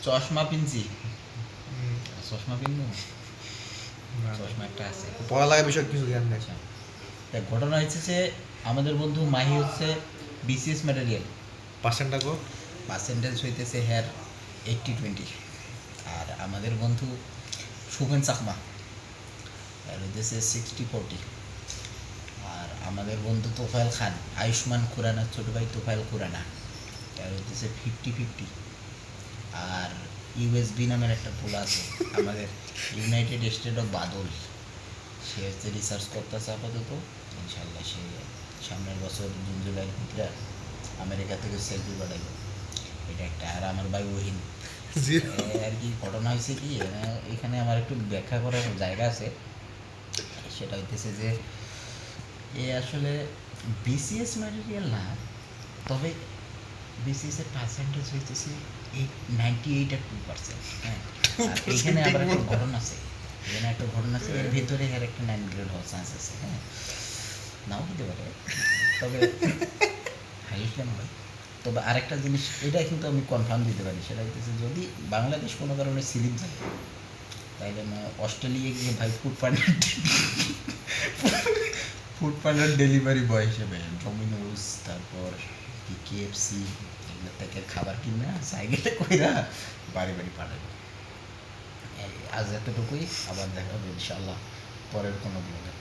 চশমা পিনছি, চশমা পিনবো, চশমা একটা আছে। পড়ালেখার বিষয় কিছু জ্ঞান নেই। আচ্ছা, দেখ ঘটনা হচ্ছে যে আমাদের বন্ধু মাহি হচ্ছে বিসিএস ম্যাটেরিয়াল, পার্সেন্টটা গো পার্সেন্টেজ হইতেছে হ্যার 80-20। আর আমাদের বন্ধু সুমেন চাকমা আর হইতেছে 60-40। আর আমাদের বন্ধু তোফায়েল খান, আয়ুষ্মান খুরানার ছোট ভাই তোফায়েল খুরানা, আর হইতেছে 50-50। আর ইউএসবি নামের একটা পোলা আছে আমাদের, ইউনাইটেড স্টেট অফ বাদল, সে হচ্ছে রিসার্চ করতেছে আপাতত। ইনশাল্লাহ সে সামনের বছর জুন জুলাইয়ের ভিতরে আমেরিকা থেকে সেলফি পাঠাইব, এটা একটা। আর আমার ভাই ওহিন, আর কি ঘটনা হয়েছে কি, এখানে আমার একটু ব্যাখ্যা করার জায়গা আছে। সেটা হইতেছে যে এ আসলে বিসিএস ম্যাটেরিয়াল না, তবে বিসিএস এর পার্সেন্টেজ হইতেছে 98 আর 2%। হ্যাঁ, আর এখানে আবার একটা ঘটনা আছে, এখানে একটা ঘটনা আছে, এর ভেতরে এর একটা 9 গ্রেড হওয়ার চান্স আছে। হ্যাঁ, নাও হতে পারে, তবে হাইস্ট হয়। তবে আরেকটা জিনিস, এটা কিন্তু আমি কনফার্ম দিতে পারি, সেটা হচ্ছে যদি বাংলাদেশ কোনো কারণে সিলিম থাকে, তাইলে অস্ট্রেলিয়া গিয়ে ভাই ফুড পান্ডার ডেলিভারি বয় হিসেবে ডমিনোস, তারপর কি কেএফসি, এগুলো থেকে খাবার কিনে সাইকেলে কইরা বাড়ি বাড়ি পাঠাবে। আজ এতটুকুই, আবার দেখা হবে ইনশাল্লাহ পরের কোনো ব্লগে।